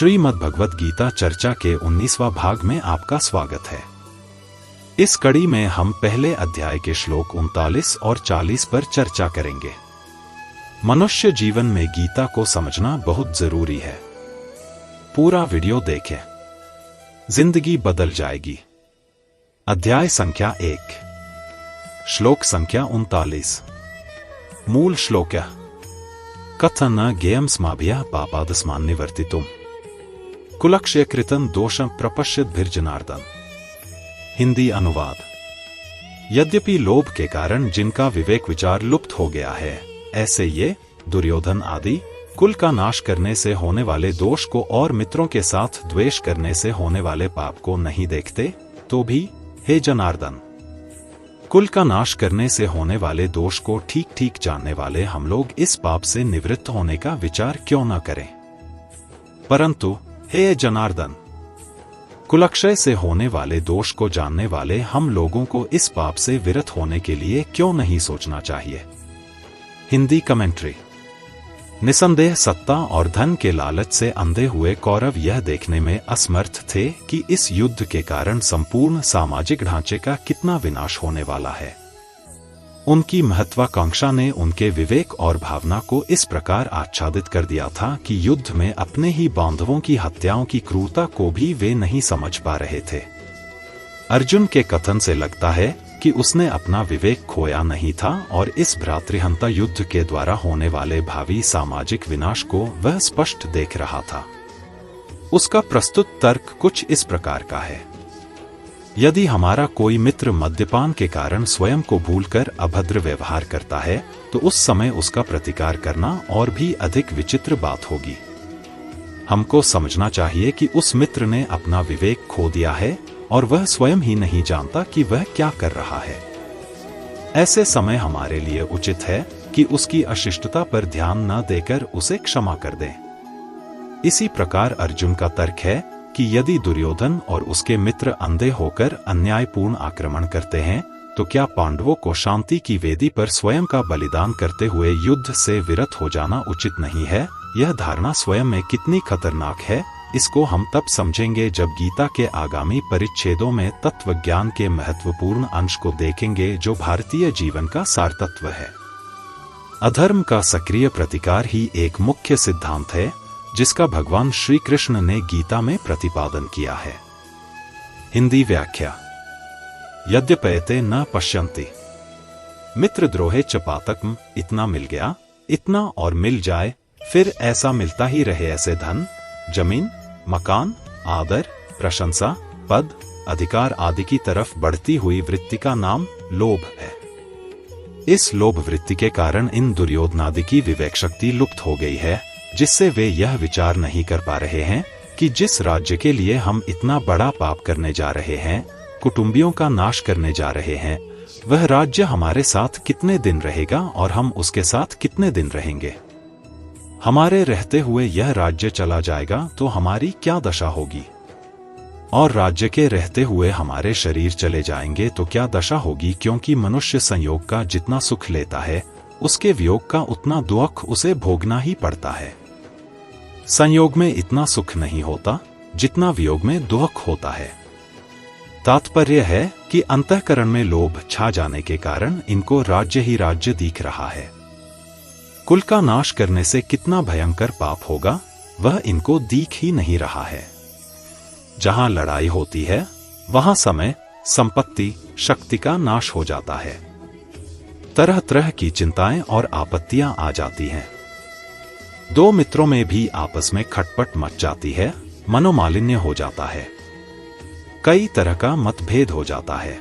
श्रीमद् भगवत गीता चर्चा के 19वां भाग में आपका स्वागत है। इस कड़ी में हम पहले अध्याय के श्लोक 39 और 40 पर चर्चा करेंगे। मनुष्य जीवन में गीता को समझना बहुत जरूरी है। पूरा वीडियो देखें, जिंदगी बदल जाएगी। अध्याय संख्या 1, श्लोक संख्या 39। मूल श्लोक कथन ज्ञेयं स्माभिः पापादस्मान् निवर्तितुम् कुलक्षय कृतं दोषं प्रपश्यद्भिर्जनार्दन। हिंदी अनुवाद। यद्यपि लोभ के कारण जिनका विवेक विचार लुप्त हो गया है, ऐसे ये दुर्योधन आदि कुल का नाश करने से होने वाले दोष को और मित्रों के साथ द्वेष करने से होने वाले पाप को नहीं देखते, तो भी हे जनार्दन, कुल का नाश करने से होने वाले दोष को ठीक ठीक जानने वाले हम लोग इस पाप से निवृत्त होने का विचार क्यों न करें। परंतु हे जनार्दन, कुलक्षय से होने वाले दोष को जानने वाले हम लोगों को इस पाप से विरत होने के लिए क्यों नहीं सोचना चाहिए। हिंदी कमेंट्री। निसंदेह सत्ता और धन के लालच से अंधे हुए कौरव यह देखने में असमर्थ थे कि इस युद्ध के कारण संपूर्ण सामाजिक ढांचे का कितना विनाश होने वाला है। उनकी महत्वाकांक्षा ने उनके विवेक और भावना को इस प्रकार आच्छादित कर दिया था कि युद्ध में अपने ही बांधवों की हत्याओं की क्रूरता को भी वे नहीं समझ पा रहे थे। अर्जुन के कथन से लगता है कि उसने अपना विवेक खोया नहीं था और इस भ्रातृहंता युद्ध के द्वारा होने वाले भावी सामाजिक विनाश को वह स्पष्ट देख रहा था। उसका प्रस्तुत तर्क कुछ इस प्रकार का है। यदि हमारा कोई मित्र मद्यपान के कारण स्वयं को भूलकर अभद्र व्यवहार करता है, तो उस समय उसका प्रतिकार करना और भी अधिक विचित्र बात होगी। हमको समझना चाहिए कि उस मित्र ने अपना विवेक खो दिया है और वह स्वयं ही नहीं जानता कि वह क्या कर रहा है। ऐसे समय हमारे लिए उचित है कि उसकी अशिष्टता पर ध्यान न देकर उसे क्षमा कर दें। इसी प्रकार अर्जुन का तर्क है कि यदि दुर्योधन और उसके मित्र अंधे होकर अन्यायपूर्ण आक्रमण करते हैं, तो क्या पांडवों को शांति की वेदी पर स्वयं का बलिदान करते हुए युद्ध से विरत हो जाना उचित नहीं है। यह धारणा स्वयं में कितनी खतरनाक है, इसको हम तब समझेंगे जब गीता के आगामी परिच्छेदों में तत्व ज्ञान के महत्वपूर्ण अंश को देखेंगे, जो भारतीय जीवन का सार तत्व है। अधर्म का सक्रिय प्रतिकार ही एक मुख्य सिद्धांत है, जिसका भगवान श्री कृष्ण ने गीता में प्रतिपादन किया है। हिंदी व्याख्या। यद्यपयते न पश्यन्ति मित्रद्रोहे च पातकम्। इतना मिल गया, इतना और मिल जाए, फिर ऐसा मिलता ही रहे। ऐसे धन, जमीन, मकान, आदर, प्रशंसा, पद, अधिकार आदि की तरफ बढ़ती हुई वृत्ति का नाम लोभ है। इस लोभ वृत्ति के कारण इन दुर्योधनादि की विवेक शक्ति लुप्त हो गई है, जिससे वे यह विचार नहीं कर पा रहे हैं कि जिस राज्य के लिए हम इतना बड़ा पाप करने जा रहे हैं, कुटुंबियों का नाश करने जा रहे हैं, वह राज्य हमारे साथ कितने दिन रहेगा और हम उसके साथ कितने दिन रहेंगे। हमारे रहते हुए यह राज्य चला जाएगा तो हमारी क्या दशा होगी, और राज्य के रहते हुए हमारे शरीर चले जाएंगे तो क्या दशा होगी। क्योंकि मनुष्य संयोग का जितना सुख लेता है, उसके वियोग का उतना दुख उसे भोगना ही पड़ता है। संयोग में इतना सुख नहीं होता जितना वियोग में दुख होता है। तात्पर्य है कि अंतःकरण में लोभ छा जाने के कारण इनको राज्य ही राज्य दिख रहा है। कुल का नाश करने से कितना भयंकर पाप होगा, वह इनको दिख ही नहीं रहा है। जहां लड़ाई होती है, वहां समय, संपत्ति, शक्ति का नाश हो जाता है। तरह तरह की चिंताएं और आपत्तियां आ जाती हैं। दो मित्रों में भी आपस में खटपट मच जाती है, मनोमालिन्य हो जाता है। कई तरह का मतभेद हो जाता है।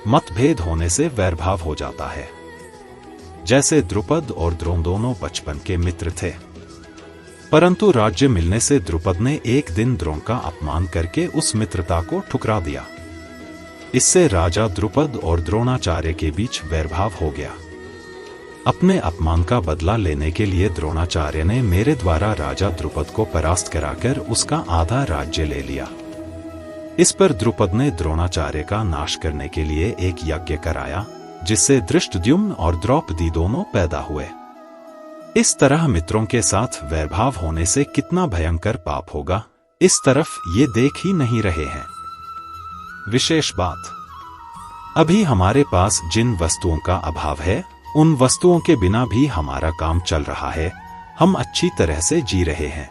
मतभेद होने से वैरभाव हो जाता है। जैसे द्रुपद और द्रोण दोनों बचपन के मित्र थे, परंतु राज्य मिलने से द्रुपद ने एक दिन द्रोण का अपमान करके उस मित्रता को ठुकरा दिया। इससे राजा द्रुपद और द्रोणाचार्य के बीच वैरभाव हो गया। अपने अपमान का बदला लेने के लिए द्रोणाचार्य ने मेरे द्वारा राजा द्रुपद को परास्त कराकर उसका आधा राज्य ले लिया। इस पर द्रुपद ने द्रोणाचार्य का नाश करने के लिए एक यज्ञ कराया, जिससे धृष्टद्युम्न और द्रौपदी दोनों पैदा हुए। इस तरह मित्रों के साथ वैरभाव होने से कितना भयंकर पाप होगा, इस तरफ ये देख ही नहीं रहे हैं। विशेष बात, अभी हमारे पास जिन वस्तुओं का अभाव है, उन वस्तुओं के बिना भी हमारा काम चल रहा है, हम अच्छी तरह से जी रहे हैं।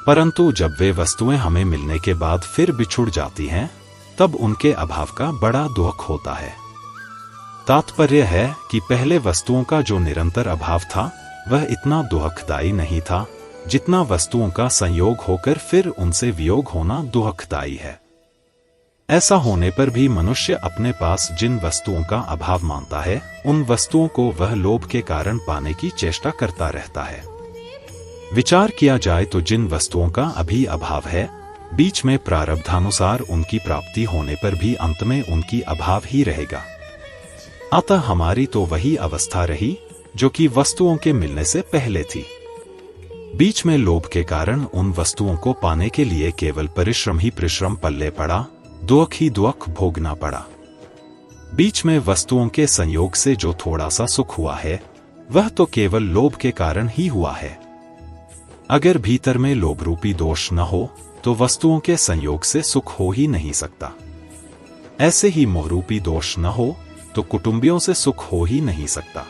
परंतु जब वे वस्तुएं हमें मिलने के बाद फिर बिछुड़ जाती हैं, तब उनके अभाव का बड़ा दुख होता है। तात्पर्य है कि पहले वस्तुओं का जो निरंतर अभाव था, वह इतना दुखदायी नहीं था जितना वस्तुओं का संयोग होकर फिर उनसे वियोग होना दुखदायी है। ऐसा होने पर भी मनुष्य अपने पास जिन वस्तुओं का अभाव मानता है, उन वस्तुओं को वह लोभ के कारण पाने की चेष्टा करता रहता है। विचार किया जाए तो जिन वस्तुओं का अभी अभाव है, बीच में प्रारब्धानुसार उनकी प्राप्ति होने पर भी अंत में उनकी अभाव ही रहेगा। अतः हमारी तो वही अवस्था रही जो कि वस्तुओं के मिलने से पहले थी। बीच में लोभ के कारण उन वस्तुओं को पाने के लिए केवल परिश्रम ही परिश्रम पल्ले पड़ा, दुख ही दुख भोगना पड़ा। बीच में वस्तुओं के संयोग से जो थोड़ा सा सुख हुआ है, वह तो केवल लोभ के कारण ही हुआ है। अगर भीतर में लोभ रूपी दोष न हो, तो वस्तुओं के संयोग से सुख हो ही नहीं सकता। ऐसे ही मोह रूपी दोष न हो, तो कुटुंबियों से सुख हो ही नहीं सकता।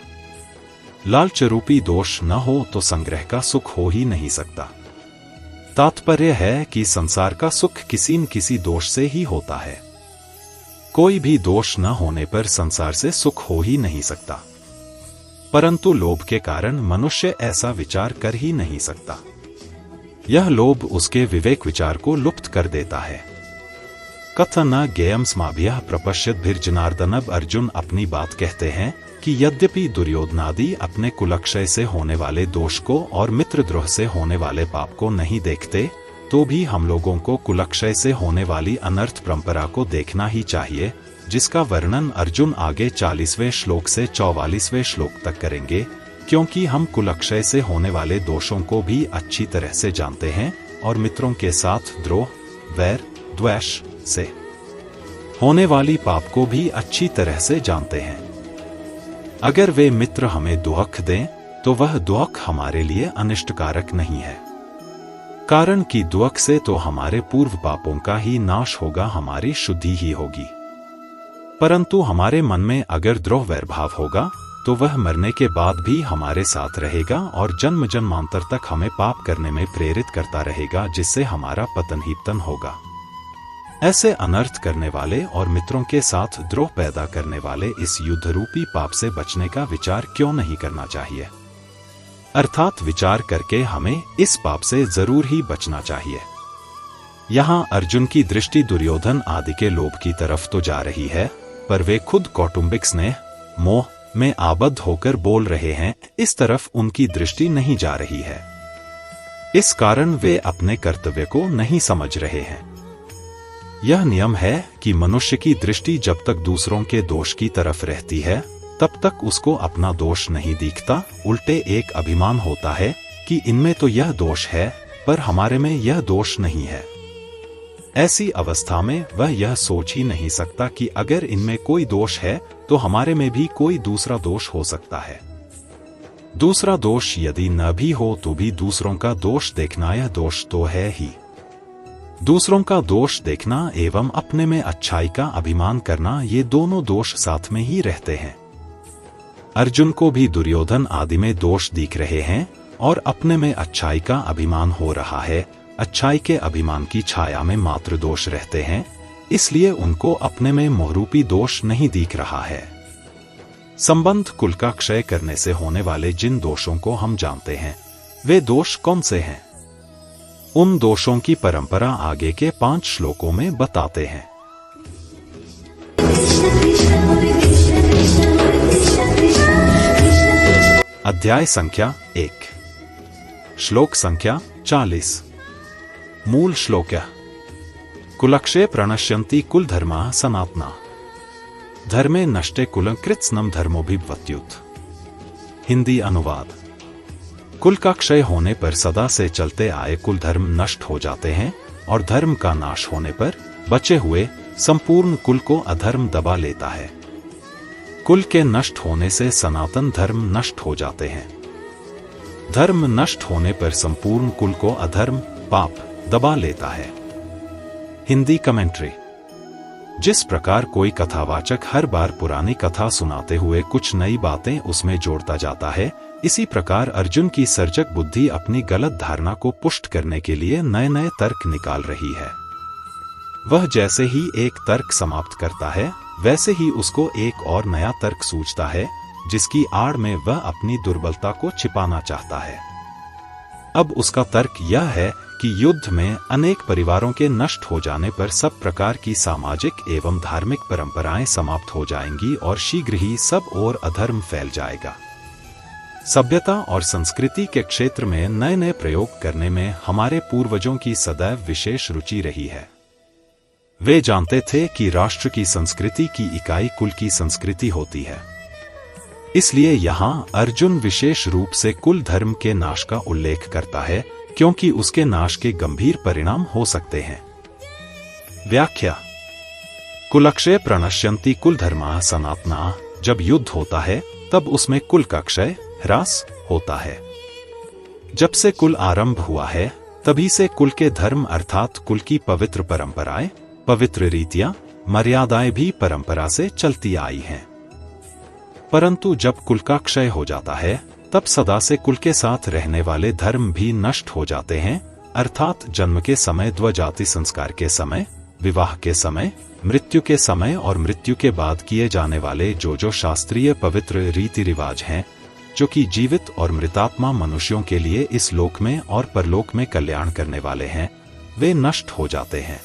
लालच रूपी दोष न हो तो संग्रह का सुख हो ही नहीं सकता। तात्पर्य है कि संसार का सुख किसी न किसी दोष से ही होता है। कोई भी दोष न होने पर संसार से सुख हो ही नहीं सकता। परंतु लोभ के कारण मनुष्य ऐसा विचार कर ही नहीं सकता। यह लोभ उसके विवेक विचार को लुप्त कर देता है। कथ न ज्ञेयं स्माभिः प्रपश्यद्भिर्जनार्दनः। अर्जुन अपनी बात कहते हैं कि यद्यपि दुर्योधनादि अपने कुलक्षय से होने वाले दोष को और मित्रद्रोह से होने वाले पाप को नहीं देखते, तो भी हम लोगों को कुलक्षय से होने वाली अनर्थ परंपरा को देखना ही चाहिए, जिसका वर्णन अर्जुन आगे 40वें श्लोक से 44वें श्लोक तक करेंगे, क्योंकि हम कुलक्षय से होने वाले दोषों को भी अच्छी तरह से जानते हैं और मित्रों के साथ द्रोह, वैर, द्वेष से होने वाली पाप को भी अच्छी तरह से जानते हैं। अगर वे मित्र हमें दुख दें, तो वह दुख हमारे लिए अनिष्टकारक नहीं है, कारण कि दुख से तो हमारे पूर्व पापों का ही नाश होगा, हमारी शुद्धि ही होगी। परंतु हमारे मन में अगर द्रोह वैरभाव होगा, तो वह मरने के बाद भी हमारे साथ रहेगा और जन्म जन्मांतर तक हमें पाप करने में प्रेरित करता रहेगा, जिससे हमारा पतन ही पतन होगा। ऐसे अनर्थ करने वाले और मित्रों के साथ द्रोह पैदा करने वाले इस युद्ध रूपी पाप से बचने का विचार क्यों नहीं करना चाहिए? अर्थात विचार करके हमें इस पाप से जरूर ही बचना चाहिए। यहाँ अर्जुन की दृष्टि दुर्योधन आदि के लोभ की तरफ तो जा रही है, पर वे खुद कौटुंबिक स्नेह, मोह में आबद्ध होकर बोल रहे हैं, इस तरफ उनकी दृष्टि नहीं जा रही है। इस कारण वे अपने कर्तव्य को नहीं समझ रहे हैं। यह नियम है कि मनुष्य की दृष्टि जब तक दूसरों के दोष की तरफ रहती है, तब तक उसको अपना दोष नहीं दिखता, उल्टे एक अभिमान होता है कि इनमें तो यह दोष है, पर हमारे में यह दोष नहीं है। ऐसी अवस्था में वह यह सोच ही नहीं सकता कि अगर इनमें कोई दोष है, तो हमारे में भी कोई दूसरा दोष हो सकता है। दूसरा दोष यदि न भी हो तो भी दूसरों का दोष देखना यह दोष तो है ही। दूसरों का दोष देखना एवं अपने में अच्छाई का अभिमान करना, ये दोनों दोष साथ में ही रहते हैं। अर्जुन को भी दुर्योधन आदि में दोष दिख रहे हैं और अपने में अच्छाई का अभिमान हो रहा है। अच्छाई के अभिमान की छाया में मात्र दोष रहते हैं, इसलिए उनको अपने में मोहरूपी दोष नहीं दिख रहा है। संबंध कुल का क्षय करने से होने वाले जिन दोषों को हम जानते हैं, वे दोष कौन से हैं? उन दोषों की परंपरा आगे के 5 श्लोकों में बताते हैं। अध्याय संख्या 1, श्लोक संख्या 40। मूल श्लोक: कुलक्षये प्रणश्यन्ति कुल धर्मा सनातना, धर्मे नष्टे कुलं कृत्स्नम धर्मोभिभवत्युत। हिंदी अनुवाद: कुल का क्षय होने पर सदा से चलते आए कुल धर्म नष्ट हो जाते हैं और धर्म का नाश होने पर बचे हुए संपूर्ण कुल को अधर्म दबा लेता है। कुल के नष्ट होने से सनातन धर्म नष्ट हो जाते हैं। धर्म नष्ट होने पर संपूर्ण कुल को अधर्म, पाप दबा लेता है। हिंदी कमेंट्री। जिस प्रकार कोई कथावाचक हर बार पुरानी कथा सुनाते हुए कुछ नई बातें उसमें जोड़ता जाता है, इसी प्रकार अर्जुन की सर्जक बुद्धि अपनी गलत धारणा को पुष्ट करने के लिए नए नए तर्क निकाल रही है। वह जैसे ही एक तर्क समाप्त करता है, वैसे ही उसको एक और नया तर्क सूझता है, जिसकी आड़ में वह अपनी दुर्बलता को छिपाना चाहता है। अब उसका तर्क यह है कि युद्ध में अनेक परिवारों के नष्ट हो जाने पर सब प्रकार की सामाजिक एवं धार्मिक परंपराएं समाप्त हो जाएंगी और शीघ्र ही सब ओर अधर्म फैल जाएगा। सभ्यता और संस्कृति के क्षेत्र में नए नए प्रयोग करने में हमारे पूर्वजों की सदैव विशेष रुचि रही है। वे जानते थे कि राष्ट्र की संस्कृति की इकाई कुल की संस्कृति होती है। इसलिए यहाँ अर्जुन विशेष रूप से कुल धर्म के नाश का उल्लेख करता है, क्योंकि उसके नाश के गंभीर परिणाम हो सकते हैं। व्याख्या। कुलक्षय प्रणश्यन्ति कुल धर्मा सनातना। जब युद्ध होता है तब उसमें कुल का क्षय, ह्रास होता है। जब से कुल आरंभ हुआ है तभी से कुल के धर्म अर्थात कुल की पवित्र परंपराएं, पवित्र रीतियां, मर्यादाएं भी परंपरा से चलती आई हैं। परंतु जब कुल का क्षय हो जाता है तब सदा से कुल के साथ रहने वाले धर्म भी नष्ट हो जाते हैं, अर्थात जन्म के समय, द्वजाति संस्कार के समय, विवाह के समय, मृत्यु के समय और मृत्यु के बाद किए जाने वाले जो शास्त्रीय पवित्र रीति रिवाज हैं, जो कि जीवित और मृतात्मा मनुष्यों के लिए इस लोक में और परलोक में कल्याण करने वाले हैं, वे नष्ट हो जाते हैं।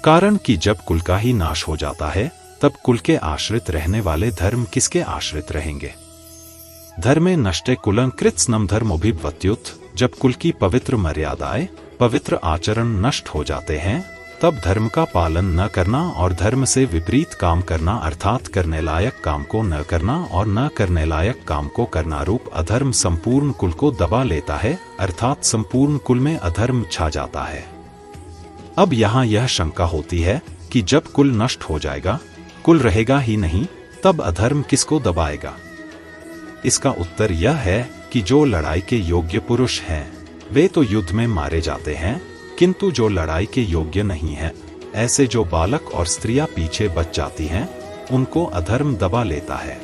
कारण कि जब कुल का ही नाश हो जाता है तब कुल के आश्रित रहने वाले धर्म किसके आश्रित रहेंगे? धर्मे नष्टे कुलं कृत्स्नम धर्मोभिभवत्युत। जब कुल की पवित्र मर्यादाएं, पवित्र आचरण नष्ट हो जाते हैं तब धर्म का पालन न करना और धर्म से विपरीत काम करना अर्थात करने लायक काम को न करना और न करने लायक काम को करना रूप अधर्म संपूर्ण कुल को दबा लेता है, अर्थात संपूर्ण कुल में अधर्म छा जाता है। अब यहाँ यह शंका होती है कि जब कुल नष्ट हो जाएगा, कुल रहेगा ही नहीं, तब अधर्म किसको दबाएगा? इसका उत्तर यह है कि जो लड़ाई के योग्य पुरुष हैं वे तो युद्ध में मारे जाते हैं, किंतु जो लड़ाई के योग्य नहीं है, ऐसे जो बालक और स्त्रियां पीछे बच जाती हैं, उनको अधर्म दबा लेता है।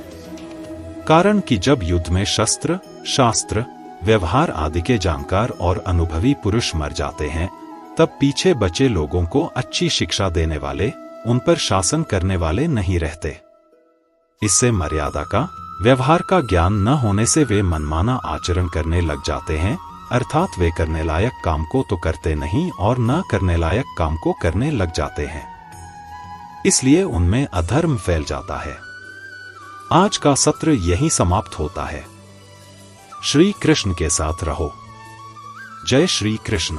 कारण कि जब युद्ध में शस्त्र, शास्त्र, व्यवहार आदि के जानकार और अनुभवी पुरुष मर जाते हैं, तब पीछे बचे लोगों को अच्छी शिक्षा देने वाले, उन पर शासन करने वाले नहीं रहते। इससे मर्यादा का, व्यवहार का ज्ञान न होने से वे मनमाना आचरण करने लग जाते हैं, अर्थात वे करने लायक काम को तो करते नहीं और न करने लायक काम को करने लग जाते हैं। इसलिए उनमें अधर्म फैल जाता है। आज का सत्र यहीं समाप्त होता है। श्री कृष्ण के साथ रहो। जय श्री कृष्ण।